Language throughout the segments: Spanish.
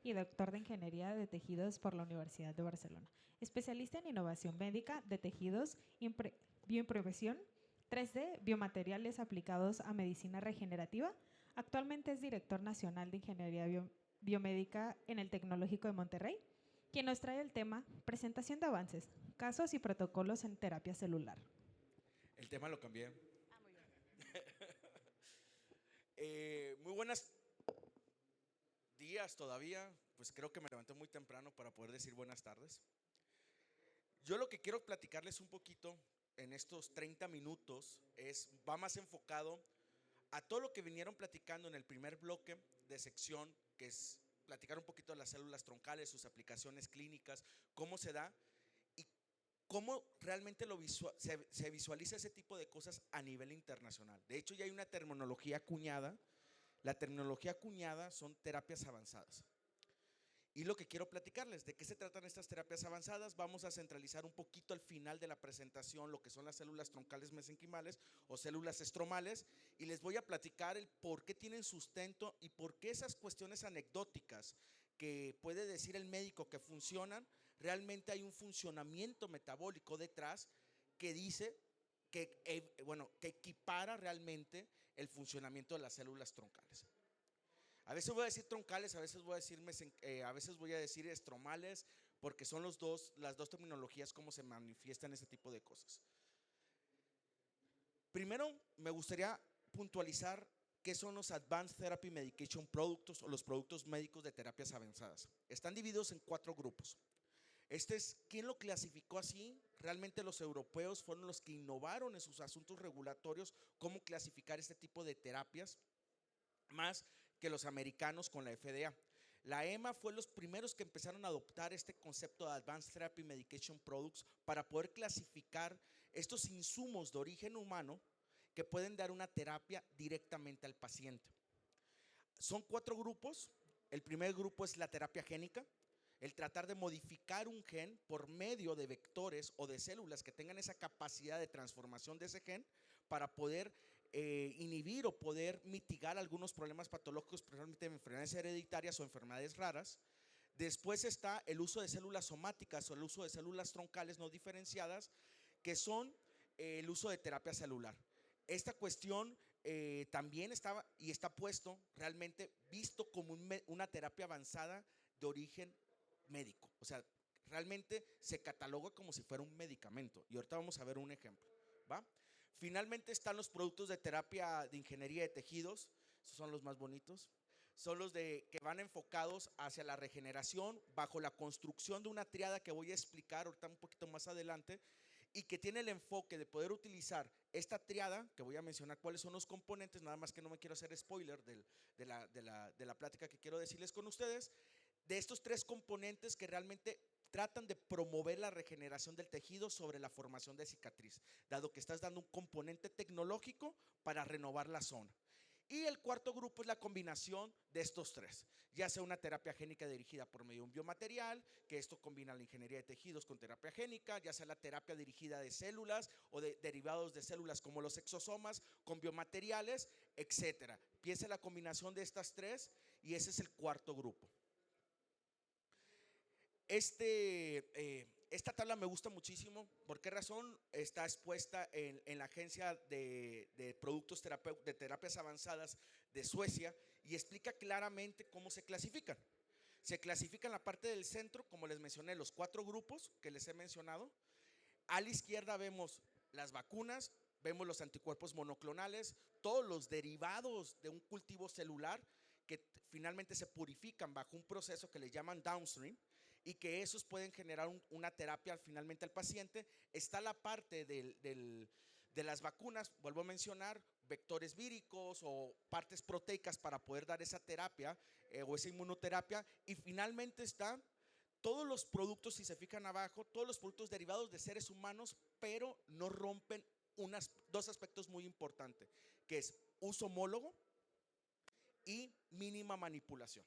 y doctor de Ingeniería de Tejidos por la Universidad de Barcelona. Especialista en innovación médica de tejidos, bioimpresión 3D, biomateriales aplicados a medicina regenerativa. Actualmente es director nacional de Ingeniería Biomédica en el Tecnológico de Monterrey, quien nos trae el tema presentación de avances, casos y protocolos en terapia celular. El tema lo cambié. Ah, muy bien. Muy buenos días todavía. Pues creo que me levanté muy temprano para poder decir buenas tardes. Yo lo que quiero platicarles un poquito en estos 30 minutos va más enfocado a todo lo que vinieron platicando en el primer bloque de sección, que es platicar un poquito de las células troncales, sus aplicaciones clínicas, cómo se da y cómo realmente se visualiza ese tipo de cosas a nivel internacional. De hecho, ya hay una terminología acuñada. La terminología acuñada son terapias avanzadas. Y lo que quiero platicarles, ¿de qué se tratan estas terapias avanzadas? Vamos a centralizar un poquito al final de la presentación lo que son las células troncales mesenquimales o células estromales, y les voy a platicar el por qué tienen sustento y por qué esas cuestiones anecdóticas que puede decir el médico que funcionan, realmente hay un funcionamiento metabólico detrás que dice que equipara realmente el funcionamiento de las células troncales. A veces voy a decir troncales, a veces a veces voy a decir estromales, porque son las dos terminologías como se manifiestan ese tipo de cosas. Primero, me gustaría puntualizar qué son los Advanced Therapy Medication Products o los productos médicos de terapias avanzadas. Están divididos en 4 grupos. ¿Quién lo clasificó así? Realmente los europeos fueron los que innovaron en sus asuntos regulatorios cómo clasificar este tipo de terapias, más que los americanos con la FDA. La EMA fue los primeros que empezaron a adoptar este concepto de Advanced Therapy Medication Products para poder clasificar estos insumos de origen humano que pueden dar una terapia directamente al paciente. Son 4 grupos. El primer grupo es la terapia génica, el tratar de modificar un gen por medio de vectores o de células que tengan esa capacidad de transformación de ese gen para poder inhibir o poder mitigar algunos problemas patológicos, principalmente enfermedades hereditarias o enfermedades raras. Después está el uso de células somáticas o el uso de células troncales no diferenciadas, que son el uso de terapia celular. Esta cuestión también está puesto, realmente visto como una terapia avanzada de origen médico. O sea, realmente se cataloga como si fuera un medicamento. Y ahorita vamos a ver un ejemplo, ¿va? Finalmente están los productos de terapia de ingeniería de tejidos. Esos son los más bonitos. Son los que van enfocados hacia la regeneración bajo la construcción de una triada que voy a explicar ahorita un poquito más adelante, y que tiene el enfoque de poder utilizar esta triada, que voy a mencionar cuáles son los componentes, nada más que no me quiero hacer spoiler de la plática que quiero decirles con ustedes, de estos 3 componentes que realmente tratan de promover la regeneración del tejido sobre la formación de cicatriz, dado que estás dando un componente tecnológico para renovar la zona. Y el cuarto grupo es la combinación de estos 3, ya sea una terapia génica dirigida por medio de un biomaterial, que esto combina la ingeniería de tejidos con terapia génica, ya sea la terapia dirigida de células o de derivados de células como los exosomas con biomateriales, etcétera. Empieza la combinación de estas 3 y ese es el cuarto grupo. Esta tabla me gusta muchísimo. ¿Por qué razón? Está expuesta en la Agencia de Productos de Terapias Avanzadas de Suecia y explica claramente cómo se clasifican. Se clasifica en la parte del centro, como les mencioné, los 4 grupos que les he mencionado. A la izquierda vemos las vacunas, vemos los anticuerpos monoclonales, todos los derivados de un cultivo celular que finalmente se purifican bajo un proceso que le llaman downstream y que esos pueden generar una terapia finalmente al paciente. Está la parte de las vacunas, vuelvo a mencionar, vectores víricos o partes proteicas para poder dar esa terapia o esa inmunoterapia. Y finalmente está todos los productos, si se fijan abajo, todos los productos derivados de seres humanos, pero no rompen 2 aspectos muy importantes, que es uso homólogo y mínima manipulación.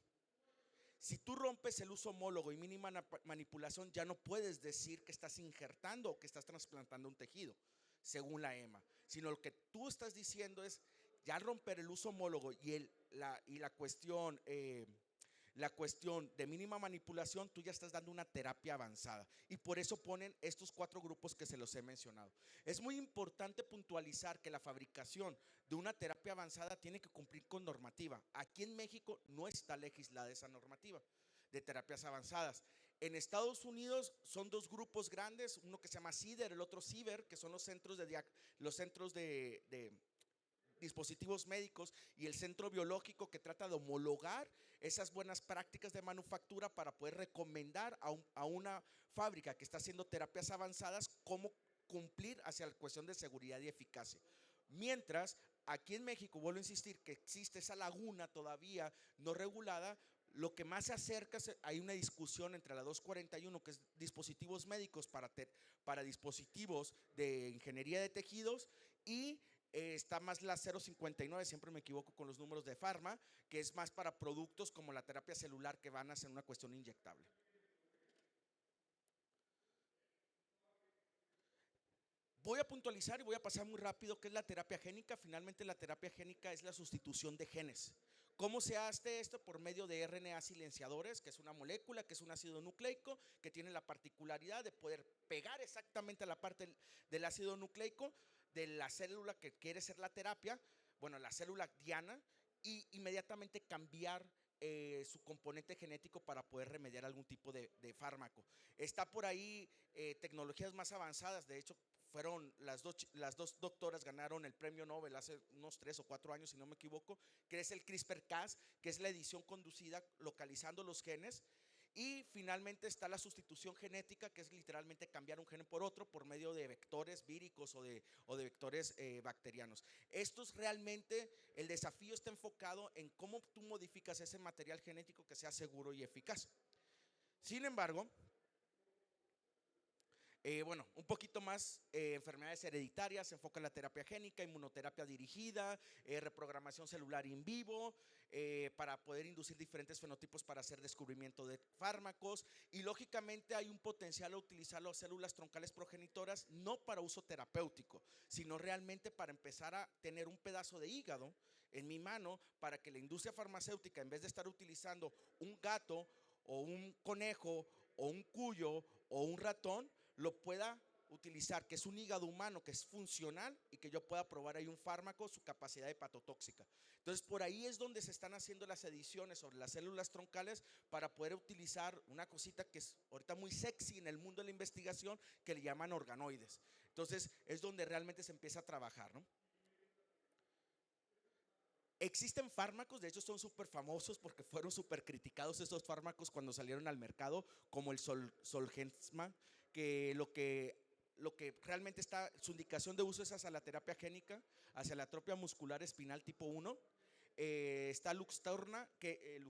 Si tú rompes el uso homólogo y mínima manipulación, ya no puedes decir que estás injertando o que estás trasplantando un tejido, según la EMA, sino lo que tú estás diciendo es ya romper el uso homólogo y la cuestión la cuestión de mínima manipulación, tú ya estás dando una terapia avanzada. Y por eso ponen estos 4 grupos que se los he mencionado. Es muy importante puntualizar que la fabricación de una terapia avanzada tiene que cumplir con normativa. Aquí en México no está legislada esa normativa de terapias avanzadas. En Estados Unidos son 2 grupos grandes, uno que se llama CIDER, el otro CIBER, que son los centros de dispositivos médicos, y el centro biológico, que trata de homologar esas buenas prácticas de manufactura para poder recomendar a una fábrica que está haciendo terapias avanzadas cómo cumplir hacia la cuestión de seguridad y eficacia. Mientras, aquí en México, vuelvo a insistir que existe esa laguna todavía no regulada. Lo que más se acerca, hay una discusión entre la 241, que es dispositivos médicos para dispositivos de ingeniería de tejidos, y está más la 059, siempre me equivoco con los números de Pharma, que es más para productos como la terapia celular, que van a ser una cuestión inyectable. Voy a puntualizar y voy a pasar muy rápido qué es la terapia génica. Finalmente, la terapia génica es la sustitución de genes. ¿Cómo se hace esto? Por medio de RNA silenciadores, que es una molécula, que es un ácido nucleico, que tiene la particularidad de poder pegar exactamente a la parte del ácido nucleico de la célula que quiere ser la terapia, bueno, la célula diana, y inmediatamente cambiar su componente genético para poder remediar algún tipo de fármaco. Está por ahí tecnologías más avanzadas. De hecho, fueron las dos doctoras ganaron el premio Nobel hace unos 3 o 4 años, si no me equivoco, que es el CRISPR-Cas, que es la edición conducida localizando los genes. Y finalmente está la sustitución genética, que es literalmente cambiar un gen por otro por medio de vectores víricos o de vectores bacterianos. Estos realmente, el desafío está enfocado en cómo tú modificas ese material genético que sea seguro y eficaz. Sin embargo, bueno, un poquito más, enfermedades hereditarias, se enfoca en la terapia génica, inmunoterapia dirigida, reprogramación celular in vivo, para poder inducir diferentes fenotipos para hacer descubrimiento de fármacos, y lógicamente hay un potencial a utilizar las células troncales progenitoras no para uso terapéutico, sino realmente para empezar a tener un pedazo de hígado en mi mano, para que la industria farmacéutica, en vez de estar utilizando un gato o un conejo o un cuyo o un ratón, lo pueda utilizar, que es un hígado humano, que es funcional, y que yo pueda probar ahí un fármaco, su capacidad hepatotóxica. Entonces, por ahí es donde se están haciendo las ediciones sobre las células troncales para poder utilizar una cosita que es ahorita muy sexy en el mundo de la investigación, que le llaman organoides. Entonces, es donde realmente se empieza a trabajar, ¿no? Existen fármacos, de hecho son súper famosos porque fueron súper criticados estos fármacos cuando salieron al mercado, como el Zolgensma, que lo que realmente está, su indicación de uso es hacia la terapia génica, hacia la atrofia muscular espinal tipo 1. Está Luxturna, que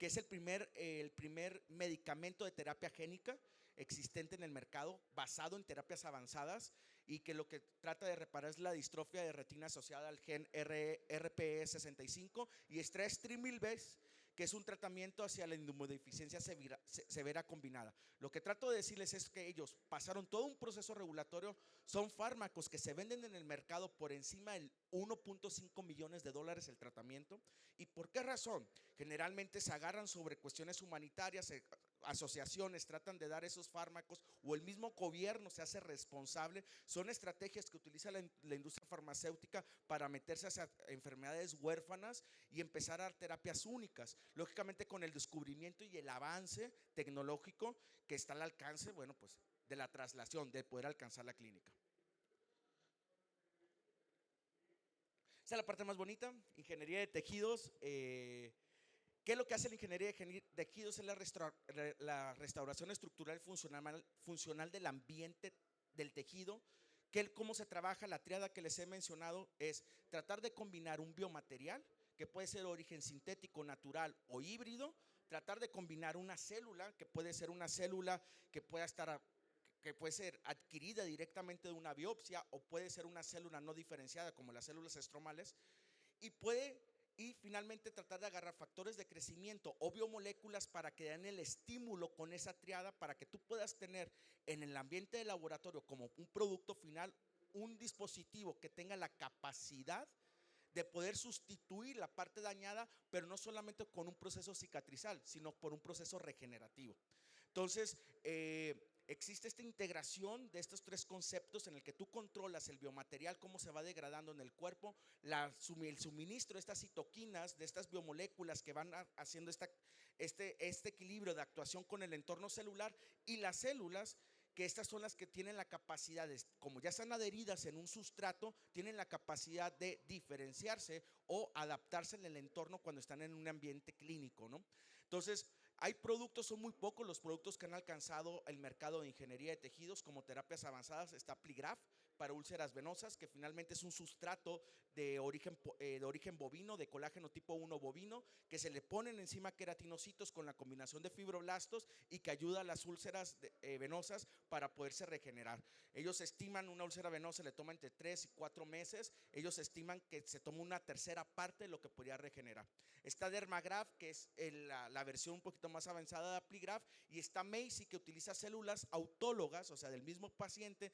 es el primer medicamento de terapia génica existente en el mercado, basado en terapias avanzadas, y que lo que trata de reparar es la distrofia de retina asociada al gen RPE65, y está Streamilbase, que es un tratamiento hacia la inmunodeficiencia severa combinada. Lo que trato de decirles es que ellos pasaron todo un proceso regulatorio, son fármacos que se venden en el mercado por encima del 1.5 millones de dólares el tratamiento. ¿Y por qué razón? Generalmente se agarran sobre cuestiones humanitarias, asociaciones tratan de dar esos fármacos, o el mismo gobierno se hace responsable. Son estrategias que utiliza la industria farmacéutica para meterse hacia enfermedades huérfanas y empezar a dar terapias únicas, lógicamente con el descubrimiento y el avance tecnológico que está al alcance, bueno, pues de la traslación, de poder alcanzar la clínica. Esta es la parte más bonita, ingeniería de tejidos. ¿Qué es lo que hace la ingeniería de tejidos? Es la restauración estructural funcional del ambiente del tejido. ¿Cómo se trabaja? La tríada que les he mencionado es tratar de combinar un biomaterial, que puede ser de origen sintético, natural o híbrido, tratar de combinar una célula, que puede ser una célula que puede ser adquirida directamente de una biopsia, o puede ser una célula no diferenciada como las células estromales, y finalmente tratar de agarrar factores de crecimiento o biomoléculas para que den el estímulo con esa triada, para que tú puedas tener en el ambiente de laboratorio como un producto final un dispositivo que tenga la capacidad de poder sustituir la parte dañada, pero no solamente con un proceso cicatrizal, sino por un proceso regenerativo. Entonces, existe esta integración de estos tres conceptos en el que tú controlas el biomaterial, cómo se va degradando en el cuerpo, el suministro de estas citoquinas, de estas biomoléculas que van haciendo este equilibrio de actuación con el entorno celular, y las células, que estas son las que tienen la capacidad, como ya están adheridas en un sustrato, tienen la capacidad de diferenciarse o adaptarse en el entorno cuando están en un ambiente clínico, ¿no? Entonces, hay productos, son muy pocos los productos que han alcanzado el mercado de ingeniería de tejidos como terapias avanzadas. Está Pligraf para úlceras venosas, que finalmente es un sustrato de origen bovino, de colágeno tipo 1 bovino, que se le ponen encima queratinocitos con la combinación de fibroblastos y que ayuda a las úlceras venosas para poderse regenerar. Ellos estiman una úlcera venosa le toma entre 3 y 4 meses. Ellos estiman que se toma una tercera parte de lo que podría regenerar. Está Dermagraf, que es la versión un poquito más avanzada de Apligraf, y está Macy, que utiliza células autólogas, o sea, del mismo paciente,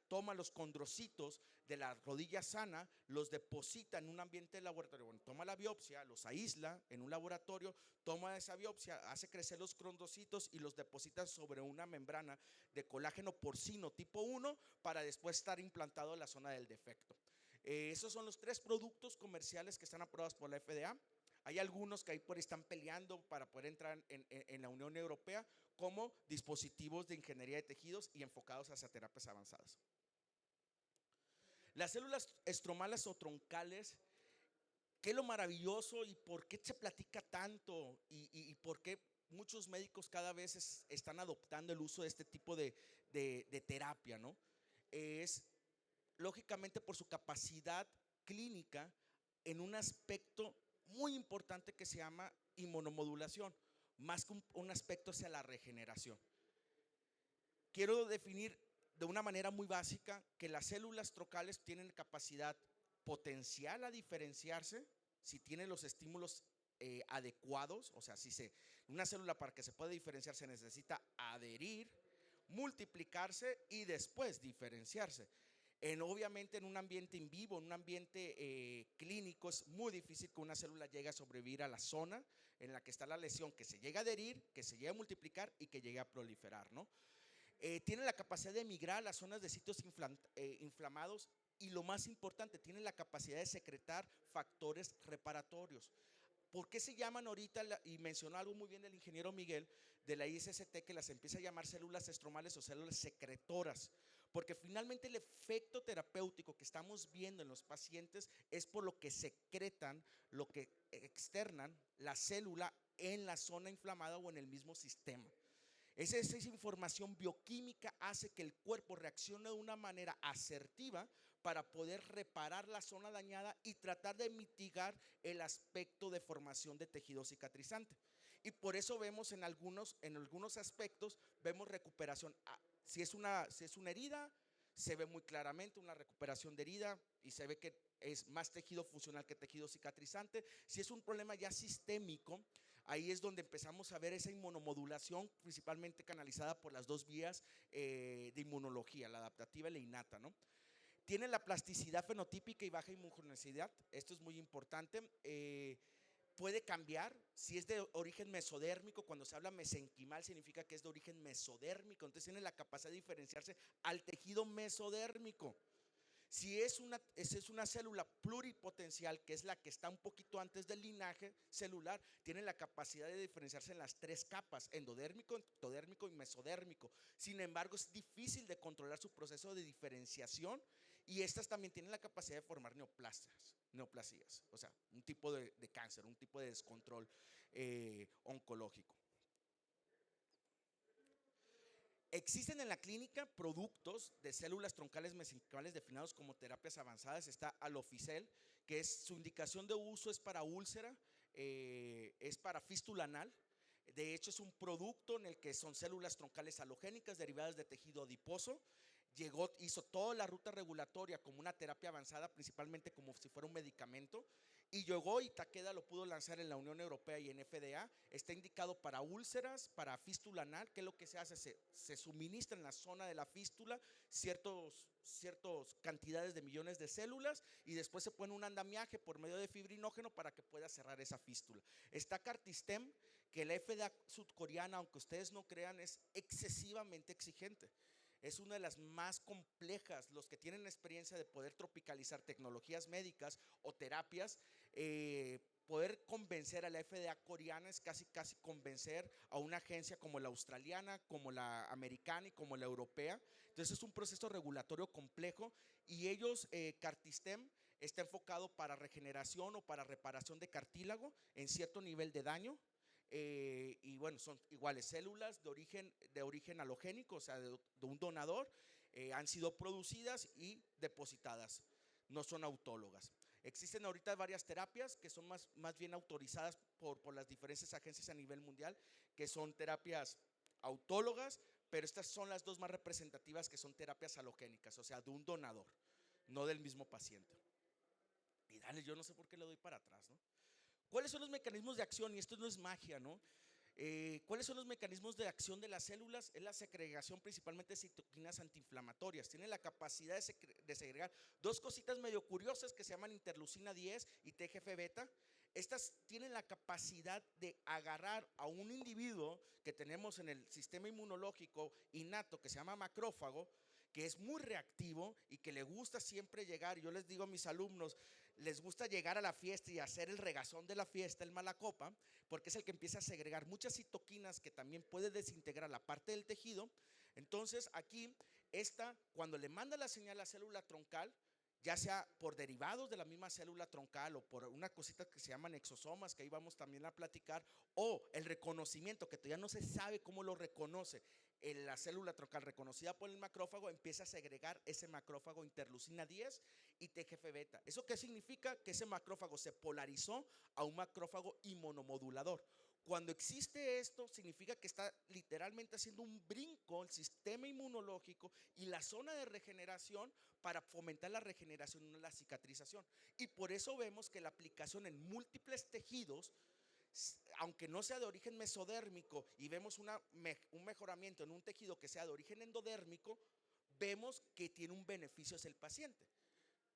toma los condrocitos de la rodilla sana, los deposita en un ambiente de laboratorio, bueno, toma la biopsia, los aísla en un laboratorio, toma esa biopsia, hace crecer los condrocitos y los deposita sobre una membrana de colágeno porcino tipo 1 para después estar implantado en la zona del defecto. Esos son los 3 productos comerciales que están aprobados por la FDA. Hay algunos que ahí por ahí están peleando para poder entrar en la Unión Europea como dispositivos de ingeniería de tejidos y enfocados hacia terapias avanzadas. Las células estromales o troncales, ¿qué es lo maravilloso y por qué se platica tanto y por qué muchos médicos cada vez están adoptando el uso de este tipo de terapia, ¿no? Es lógicamente por su capacidad clínica en un aspecto muy importante que se llama inmunomodulación, más que un aspecto hacia la regeneración. Quiero definir de una manera muy básica que las células troncales tienen capacidad potencial a diferenciarse si tienen los estímulos adecuados. O sea, una célula para que se pueda diferenciar se necesita adherir, multiplicarse y después diferenciarse. Obviamente en un ambiente in vivo, en un ambiente clínico, es muy difícil que una célula llegue a sobrevivir a la zona en la que está la lesión, que se llegue a adherir, que se llegue a multiplicar y que llegue a proliferar, ¿no? Tiene la capacidad de migrar a las zonas de sitios inflamados y lo más importante, tiene la capacidad de secretar factores reparatorios. ¿Por qué se llaman ahorita, y mencionó algo muy bien el ingeniero Miguel de la ISST, que las empieza a llamar células estromales o células secretoras? Porque finalmente el efecto terapéutico que estamos viendo en los pacientes es por lo que secretan, lo que externan la célula en la zona inflamada o en el mismo sistema. Esa información bioquímica hace que el cuerpo reaccione de una manera asertiva para poder reparar la zona dañada y tratar de mitigar el aspecto de formación de tejido cicatrizante. Y por eso vemos en algunos aspectos, vemos recuperación. Si es una herida, se ve muy claramente una recuperación de herida y se ve que es más tejido funcional que tejido cicatrizante. Si es un problema ya sistémico, ahí es donde empezamos a ver esa inmunomodulación, principalmente canalizada por las 2 vías de inmunología, la adaptativa y la innata, ¿no? Tiene la plasticidad fenotípica y baja inmunogenicidad. Esto es muy importante. Puede cambiar. Si es de origen mesodérmico, cuando se habla mesenquimal significa que es de origen mesodérmico. Entonces tiene la capacidad de diferenciarse al tejido mesodérmico. Si es una célula pluripotencial, que es la que está un poquito antes del linaje celular, tiene la capacidad de diferenciarse en las 3 capas, endodérmico, ectodérmico y mesodérmico. Sin embargo, es difícil de controlar su proceso de diferenciación y estas también tienen la capacidad de formar neoplasias, o sea, un tipo de cáncer, un tipo de descontrol oncológico. Existen en la clínica productos de células troncales mesenquimales definidos como terapias avanzadas. Está Alofisel, que su indicación de uso es para úlcera, es para fístula anal. De hecho, es un producto en el que son células troncales halogénicas derivadas de tejido adiposo. Hizo toda la ruta regulatoria como una terapia avanzada, principalmente como si fuera un medicamento. Y llegó y Takeda lo pudo lanzar en la Unión Europea y en FDA. Está indicado para úlceras, para fístula anal, que es lo que se hace, se suministra en la zona de la fístula ciertas cantidades de millones de células y después se pone un andamiaje por medio de fibrinógeno para que pueda cerrar esa fístula. Está Cartistem, que la FDA sudcoreana, aunque ustedes no crean, es excesivamente exigente. Es una de las más complejas. Los que tienen experiencia de poder tropicalizar tecnologías médicas o terapias, poder convencer a la FDA coreana es casi convencer a una agencia como la australiana, como la americana y como la europea. Entonces es un proceso regulatorio complejo y ellos, Cartistem, está enfocado para regeneración o para reparación de cartílago en cierto nivel de daño. Y bueno, son iguales células de origen halogénico, o sea, de un donador, han sido producidas y depositadas, no son autólogas. Existen ahorita varias terapias que son más bien autorizadas por las diferentes agencias a nivel mundial, que son terapias autólogas, pero estas son las dos más representativas, que son terapias halogénicas, o sea, de un donador, no del mismo paciente. Y dale, yo no sé por qué le doy para atrás, ¿no? ¿Cuáles son los mecanismos de acción? Y esto no es magia, ¿no? ¿Cuáles son los mecanismos de acción de las células? Es la segregación principalmente de citoquinas antiinflamatorias. Tienen la capacidad de segregar dos cositas medio curiosas que se llaman interleucina 10 y TGF-beta. Estas tienen la capacidad de agarrar a un individuo que tenemos en el sistema inmunológico innato, que se llama macrófago, que es muy reactivo y que le gusta siempre llegar. Yo les digo a mis alumnos, les gusta llegar a la fiesta y hacer el regazón de la fiesta, el mala copa, porque es el que empieza a segregar muchas citoquinas que también puede desintegrar la parte del tejido. Entonces aquí, cuando le manda la señal a la célula troncal, ya sea por derivados de la misma célula troncal o por una cosita que se llaman exosomas, que ahí vamos también a platicar, o el reconocimiento, que todavía no se sabe cómo lo reconoce, en la célula troncal reconocida por el macrófago, empieza a segregar ese macrófago interleucina 10 y TGF-beta. ¿Eso qué significa? Que ese macrófago se polarizó a un macrófago inmunomodulador. Cuando existe esto, significa que está literalmente haciendo un brinco el sistema inmunológico y la zona de regeneración para fomentar la regeneración y la cicatrización. Y por eso vemos que la aplicación en múltiples tejidos, aunque no sea de origen mesodérmico y vemos un mejoramiento en un tejido que sea de origen endodérmico, vemos que tiene un beneficio hacia el paciente.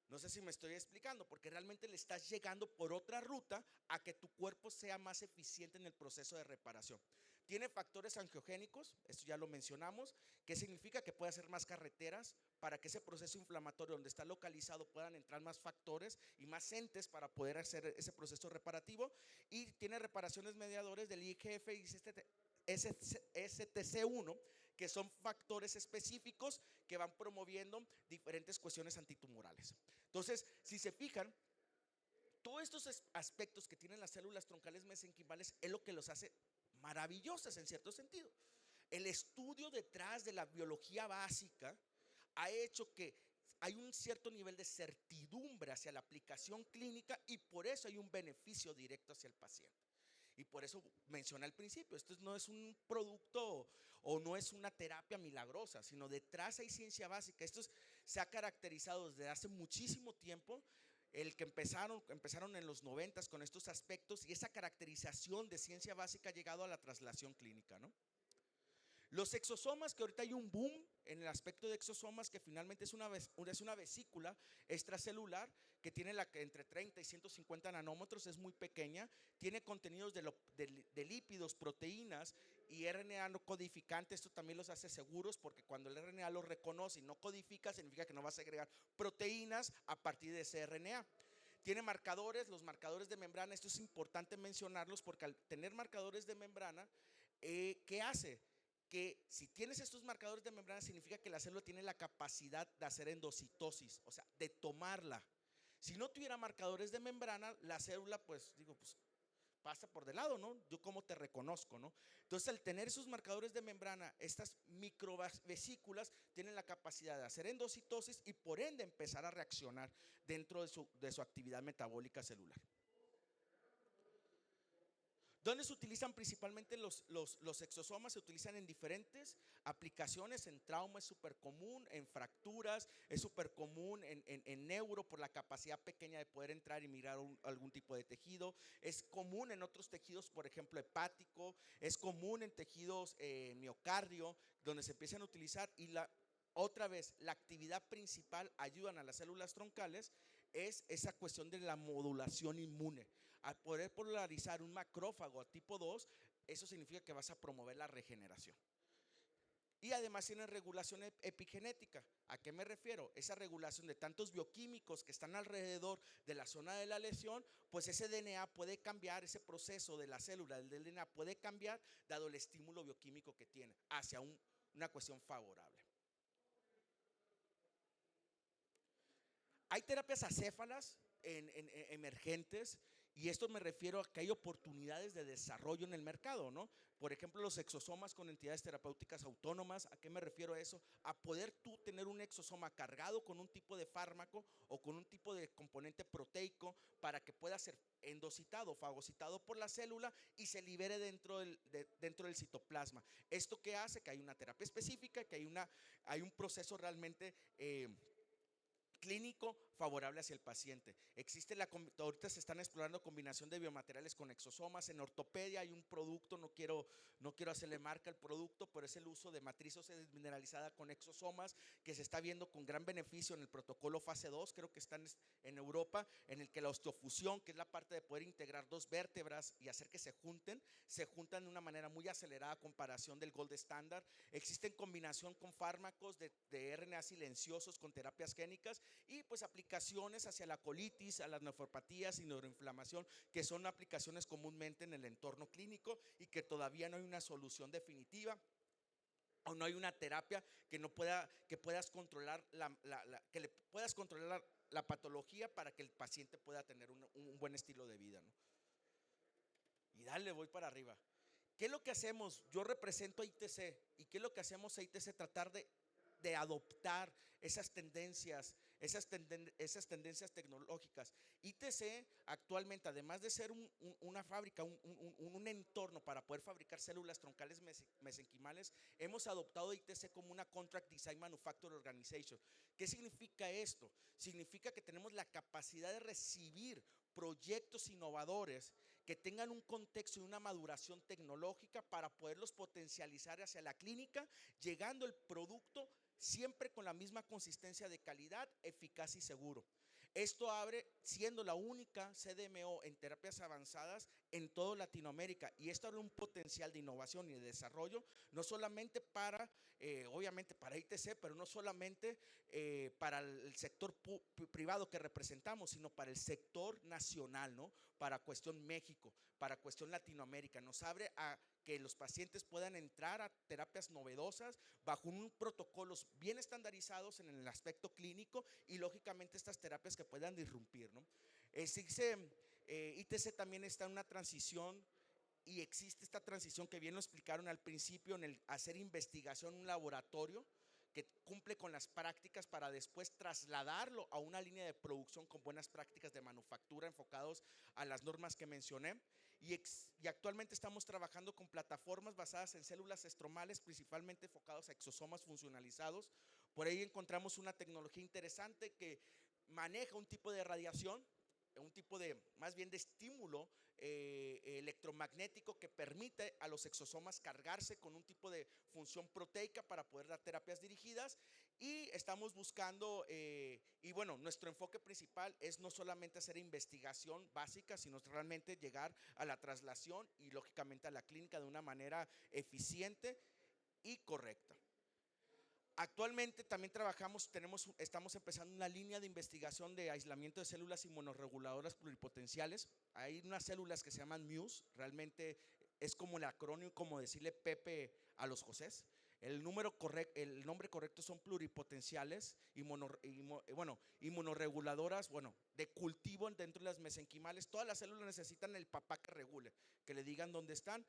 No sé si me estoy explicando, porque realmente le estás llegando por otra ruta a que tu cuerpo sea más eficiente en el proceso de reparación. Tiene factores angiogénicos, esto ya lo mencionamos, que significa que puede hacer más carreteras para que ese proceso inflamatorio donde está localizado puedan entrar más factores y más entes para poder hacer ese proceso reparativo. Y tiene reparaciones mediadores del IGF y STC1, que son factores específicos que van promoviendo diferentes cuestiones antitumorales. Entonces, si se fijan, todos estos aspectos que tienen las células troncales mesenquimales es lo que los hace maravillosas en cierto sentido. El estudio detrás de la biología básica ha hecho que hay un cierto nivel de certidumbre hacia la aplicación clínica y por eso hay un beneficio directo hacia el paciente. Y por eso mencioné al principio, esto no es un producto o no es una terapia milagrosa, sino detrás hay ciencia básica. Esto se ha caracterizado desde hace muchísimo tiempo, el que empezaron en los 90 con estos aspectos, y esa caracterización de ciencia básica ha llegado a la traslación clínica, ¿no? Los exosomas, que ahorita hay un boom en el aspecto de exosomas, que finalmente es una vesícula extracelular que tiene entre 30 y 150 nanómetros, es muy pequeña, tiene contenidos de lípidos, proteínas y RNA no codificante. Esto también los hace seguros, porque cuando el RNA lo reconoce y no codifica, significa que no va a segregar proteínas a partir de ese RNA. Tiene marcadores, los marcadores de membrana. Esto es importante mencionarlos, porque al tener marcadores de membrana, ¿qué hace? Que si tienes estos marcadores de membrana, significa que la célula tiene la capacidad de hacer endocitosis, o sea, de tomarla. Si no tuviera marcadores de membrana, la célula, pues pasa por de lado, ¿no? Yo cómo te reconozco, ¿no? Entonces, al tener esos marcadores de membrana, estas microvesículas tienen la capacidad de hacer endocitosis y por ende empezar a reaccionar dentro de su actividad metabólica celular. ¿Dónde se utilizan principalmente los exosomas? Se utilizan en diferentes aplicaciones. En trauma es súper común, en fracturas es súper común, en neuro por la capacidad pequeña de poder entrar y mirar algún tipo de tejido. Es común en otros tejidos, por ejemplo hepático, es común en tejidos miocardio, donde se empiezan a utilizar. Y otra vez, la actividad principal, ayudan a las células troncales, es esa cuestión de la modulación inmune. Al poder polarizar un macrófago a tipo 2, eso significa que vas a promover la regeneración. Y además tienen regulación epigenética. ¿A qué me refiero? Esa regulación de tantos bioquímicos que están alrededor de la zona de la lesión, pues ese DNA puede cambiar, ese proceso de la célula del DNA puede cambiar dado el estímulo bioquímico que tiene hacia una cuestión favorable. Hay terapias acéfalas emergentes, y esto me refiero a que hay oportunidades de desarrollo en el mercado, ¿no? Por ejemplo, los exosomas con entidades terapéuticas autónomas. ¿A qué me refiero a eso? A poder tú tener un exosoma cargado con un tipo de fármaco o con un tipo de componente proteico para que pueda ser endocitado, fagocitado por la célula y se libere dentro del citoplasma. ¿Esto qué hace? Que hay una terapia específica, que hay un proceso realmente clínico favorable hacia el paciente. Ahorita se están explorando combinación de biomateriales con exosomas. En ortopedia hay un producto, no quiero hacerle marca al producto, pero es el uso de matriz ósea desmineralizada con exosomas que se está viendo con gran beneficio en el protocolo fase 2, creo que están en Europa, en el que la osteofusión, que es la parte de poder integrar dos vértebras y hacer que se juntan de una manera muy acelerada a comparación del gold standard. Existe en combinación con fármacos de RNA silenciosos con terapias génicas, y pues aplicaciones hacia la colitis, a las nefropatías y neuroinflamación, que son aplicaciones comúnmente en el entorno clínico y que todavía no hay una solución definitiva, o no hay una terapia que puedas controlar que le puedas controlar la patología para que el paciente pueda tener un buen estilo de vida, ¿no? Y dale, voy para arriba. ¿Qué es lo que hacemos? Yo represento a ITC. ¿Y qué es lo que hacemos a ITC? Tratar de adoptar esas tendencias tecnológicas. ITC actualmente, además de ser una fábrica, un entorno para poder fabricar células troncales mesenquimales, hemos adoptado ITC como una Contract Design Manufacturing Organization. ¿Qué significa esto? Significa que tenemos la capacidad de recibir proyectos innovadores que tengan un contexto y una maduración tecnológica para poderlos potencializar hacia la clínica, llegando el producto siempre con la misma consistencia de calidad, eficaz y seguro. Esto abre, siendo la única CDMO en terapias avanzadas en toda Latinoamérica, y esto abre un potencial de innovación y de desarrollo, no solamente obviamente para ITC, pero no solamente para el sector privado que representamos, sino para el sector nacional, ¿no? Para cuestión México, para cuestión Latinoamérica. Nos abre a que los pacientes puedan entrar a terapias novedosas bajo un protocolos bien estandarizados en el aspecto clínico, y lógicamente estas terapias que puedan disrumpir, ¿no? ITC también está en una transición, y existe esta transición que bien lo explicaron al principio, en el hacer investigación en un laboratorio que cumple con las prácticas para después trasladarlo a una línea de producción con buenas prácticas de manufactura enfocados a las normas que mencioné. Y actualmente estamos trabajando con plataformas basadas en células estromales, principalmente enfocados a exosomas funcionalizados. Por ahí encontramos una tecnología interesante que maneja un tipo de radiación, un tipo de, más bien de estímulo electromagnético que permite a los exosomas cargarse con un tipo de función proteica para poder dar terapias dirigidas. Y estamos buscando, y bueno, nuestro enfoque principal es no solamente hacer investigación básica, sino realmente llegar a la traslación y lógicamente a la clínica de una manera eficiente y correcta. Actualmente también estamos empezando una línea de investigación de aislamiento de células inmunorreguladoras pluripotenciales. Hay unas células que se llaman MUS, realmente es como el acrónimo, como decirle Pepe a los Josés. El nombre correcto son pluripotenciales, inmunorreguladoras, de cultivo dentro de las mesenquimales. Todas las células necesitan el papá que regule, que le digan dónde están.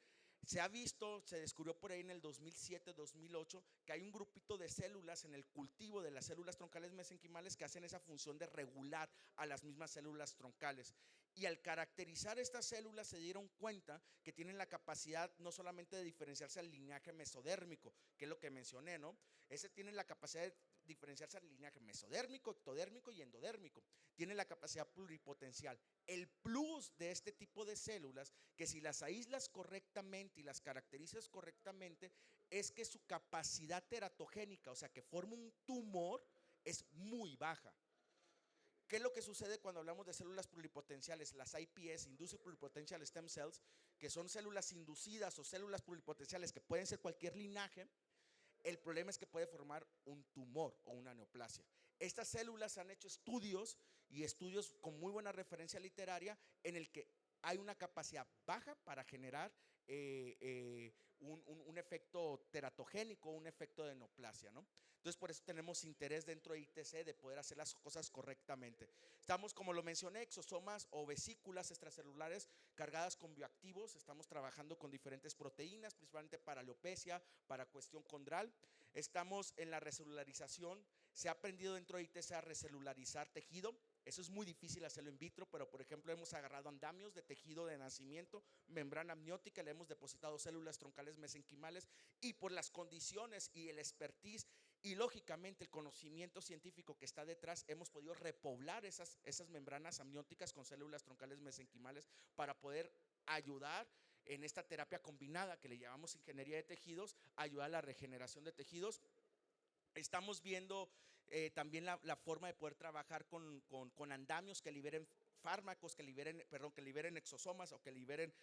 Se ha visto, se descubrió por ahí en el 2007, 2008, que hay un grupito de células en el cultivo de las células troncales mesenquimales que hacen esa función de regular a las mismas células troncales. Y al caracterizar estas células se dieron cuenta que tienen la capacidad no solamente de diferenciarse al linaje mesodérmico, que es lo que mencioné, ¿no? Ese tiene la capacidad de diferenciarse al linaje mesodérmico, ectodérmico y endodérmico. Tiene la capacidad pluripotencial. El plus de este tipo de células, que si las aíslas correctamente y las caracterizas correctamente, es que su capacidad teratogénica, o sea, que forma un tumor, es muy baja. ¿Qué es lo que sucede cuando hablamos de células pluripotenciales? Las IPS, Induced Pluripotential Stem Cells, que son células inducidas o células pluripotenciales que pueden ser cualquier linaje. El problema es que puede formar un tumor o una neoplasia. Estas células han hecho estudios y estudios con muy buena referencia literaria en el que hay una capacidad baja para generar un efecto teratogénico, un efecto de neoplasia, ¿no? Entonces por eso tenemos interés dentro de ITC de poder hacer las cosas correctamente. Estamos, como lo mencioné, exosomas o vesículas extracelulares cargadas con bioactivos. Estamos trabajando con diferentes proteínas, principalmente para alopecia, para cuestión condral. Estamos en la recelularización. Se ha aprendido dentro de ITC a recelularizar tejido. Eso es muy difícil hacerlo in vitro, pero por ejemplo hemos agarrado andamios de tejido de nacimiento, membrana amniótica, le hemos depositado células troncales mesenquimales y por las condiciones y el expertise y lógicamente el conocimiento científico que está detrás, hemos podido repoblar esas membranas amnióticas con células troncales mesenquimales para poder ayudar en esta terapia combinada que le llamamos ingeniería de tejidos, ayudar a la regeneración de tejidos. Estamos viendo también la forma de poder trabajar con andamios que liberen fármacos, que liberen exosomas o que liberen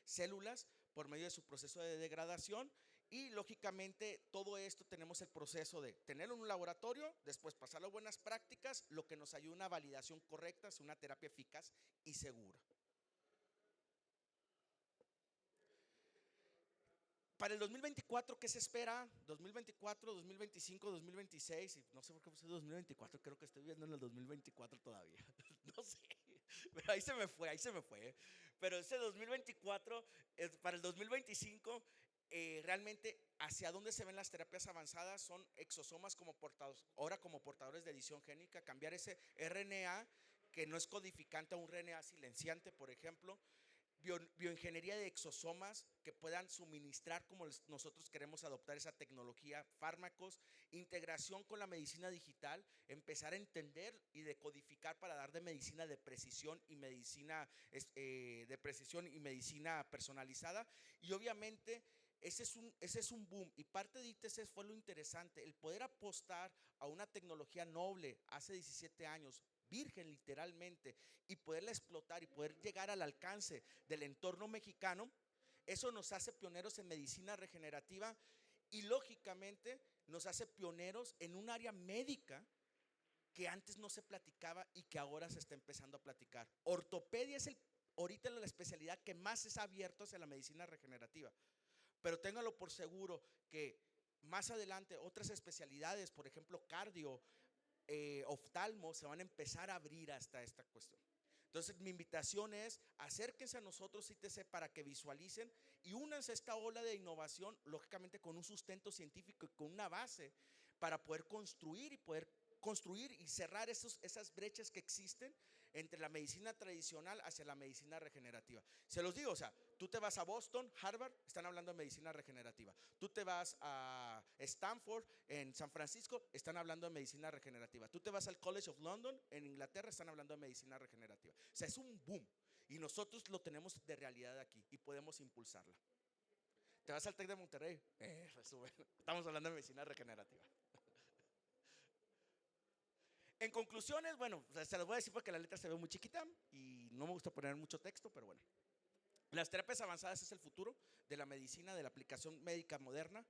células por medio de su proceso de degradación. Y lógicamente todo esto tenemos el proceso de tenerlo en un laboratorio, después pasarlo a buenas prácticas, lo que nos ayuda a una validación correcta, es una terapia eficaz y segura. Para el 2024, ¿qué se espera? 2024, 2025, 2026, y no sé por qué puse 2024, creo que estoy viendo en el 2024 todavía, no sé, pero ahí se me fue. Pero ese 2024, para el 2025, realmente hacia dónde se ven las terapias avanzadas son exosomas como portadores, ahora como portadores de edición génica, cambiar ese RNA que no es codificante a un RNA silenciante, por ejemplo. Bioingeniería de exosomas que puedan suministrar como nosotros queremos adoptar esa tecnología, fármacos, integración con la medicina digital, empezar a entender y decodificar para dar de medicina de precisión y medicina personalizada. Y obviamente ese es un boom, y parte de ITC fue lo interesante, el poder apostar a una tecnología noble hace 17 años, virgen literalmente, y poderla explotar y poder llegar al alcance del entorno mexicano. Eso nos hace pioneros en medicina regenerativa y lógicamente nos hace pioneros en un área médica que antes no se platicaba y que ahora se está empezando a platicar. Ortopedia es ahorita la especialidad que más se ha abierto hacia la medicina regenerativa, pero téngalo por seguro que más adelante otras especialidades, por ejemplo cardio, oftalmo, se van a empezar a abrir hasta esta cuestión. Entonces mi invitación es acérquense a nosotros ITC para que visualicen y únanse a esta ola de innovación, lógicamente con un sustento científico y con una base para poder construir y cerrar esas brechas que existen entre la medicina tradicional hacia la medicina regenerativa. Se los digo, o sea, tú te vas a Boston, Harvard, están hablando de medicina regenerativa. Tú te vas a Stanford, en San Francisco, están hablando de medicina regenerativa. Tú te vas al College of London, en Inglaterra, están hablando de medicina regenerativa. O sea, es un boom y nosotros lo tenemos de realidad aquí y podemos impulsarla. Te vas al TEC de Monterrey, resumen, estamos hablando de medicina regenerativa. En conclusiones, bueno, se los voy a decir porque la letra se ve muy chiquita y no me gusta poner mucho texto, pero bueno. Las terapias avanzadas es el futuro de la medicina, de la aplicación médica moderna.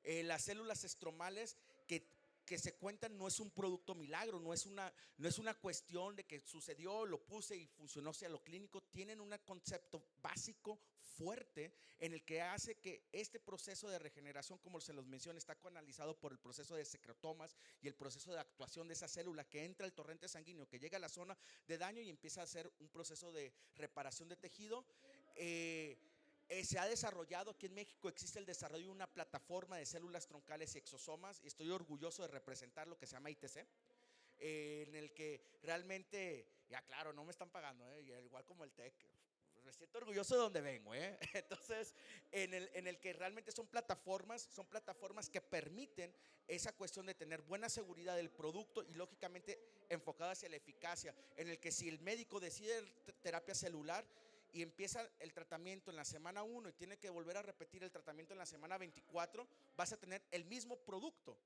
Las células estromales que se cuentan no es un producto milagro, no es una cuestión de que sucedió, lo puse y funcionó hacia lo clínico. Tienen un concepto básico fuerte en el que hace que este proceso de regeneración, como se los mencioné, está canalizado por el proceso de secretomas y el proceso de actuación de esa célula que entra al torrente sanguíneo, que llega a la zona de daño y empieza a hacer un proceso de reparación de tejido. Se ha desarrollado, aquí en México existe el desarrollo de una plataforma de células troncales y exosomas, y estoy orgulloso de representar lo que se llama ITC, en el que realmente, ya claro, no me están pagando, igual como el TEC, me siento orgulloso de donde vengo, Entonces, en el que realmente son plataformas que permiten esa cuestión de tener buena seguridad del producto y lógicamente enfocada hacia la eficacia, en el que si el médico decide terapia celular y empieza el tratamiento en la semana 1 y tiene que volver a repetir el tratamiento en la semana 24, vas a tener el mismo producto,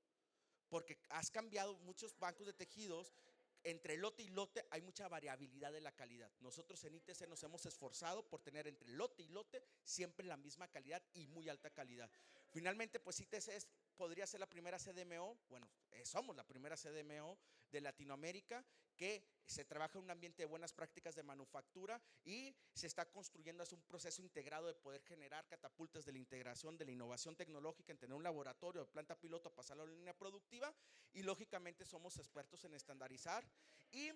porque has cambiado muchos bancos de tejidos. Entre lote y lote hay mucha variabilidad de la calidad. Nosotros en ITC nos hemos esforzado por tener entre lote y lote siempre la misma calidad y muy alta calidad. Finalmente, pues ITC podría ser la primera CDMO, bueno, somos la primera CDMO de Latinoamérica que se trabaja en un ambiente de buenas prácticas de manufactura y se está construyendo un proceso integrado de poder generar catapultas de la integración, de la innovación tecnológica, en tener un laboratorio de planta piloto a pasar a la línea productiva, y lógicamente somos expertos en estandarizar y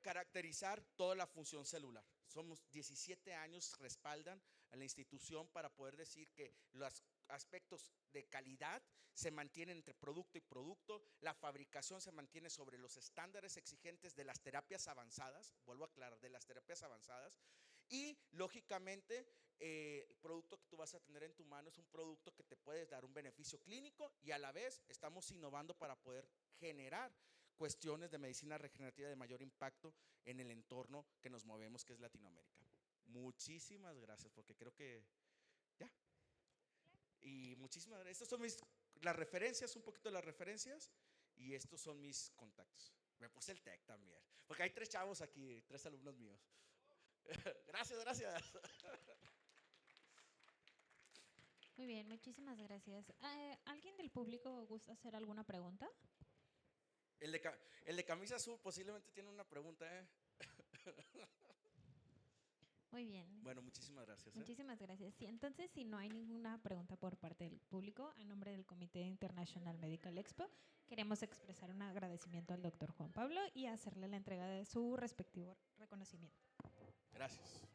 caracterizar toda la función celular. Somos 17 años, respaldan a la institución para poder decir que los aspectos de calidad se mantienen entre producto y producto, la fabricación se mantiene sobre los estándares exigentes de las terapias avanzadas, vuelvo a aclarar, de las terapias avanzadas, y lógicamente el producto que tú vas a tener en tu mano es un producto que te puede dar un beneficio clínico, y a la vez estamos innovando para poder generar cuestiones de medicina regenerativa de mayor impacto en el entorno que nos movemos, que es Latinoamérica. Muchísimas gracias, porque creo que ya. Y muchísimas gracias. Estas son las referencias, un poquito de las referencias, y estos son mis contactos. Me puse el TEC también, porque hay 3 chavos aquí, 3 alumnos míos. Gracias, gracias. Muy bien, muchísimas gracias. ¿Alguien del público gusta hacer alguna pregunta? El de camisa azul posiblemente tiene una pregunta, Muy bien. Bueno, muchísimas gracias. Muchísimas gracias. Sí, entonces, si no hay ninguna pregunta por parte del público, a nombre del Comité International Medical Expo, queremos expresar un agradecimiento al doctor Juan Pablo y hacerle la entrega de su respectivo reconocimiento. Gracias.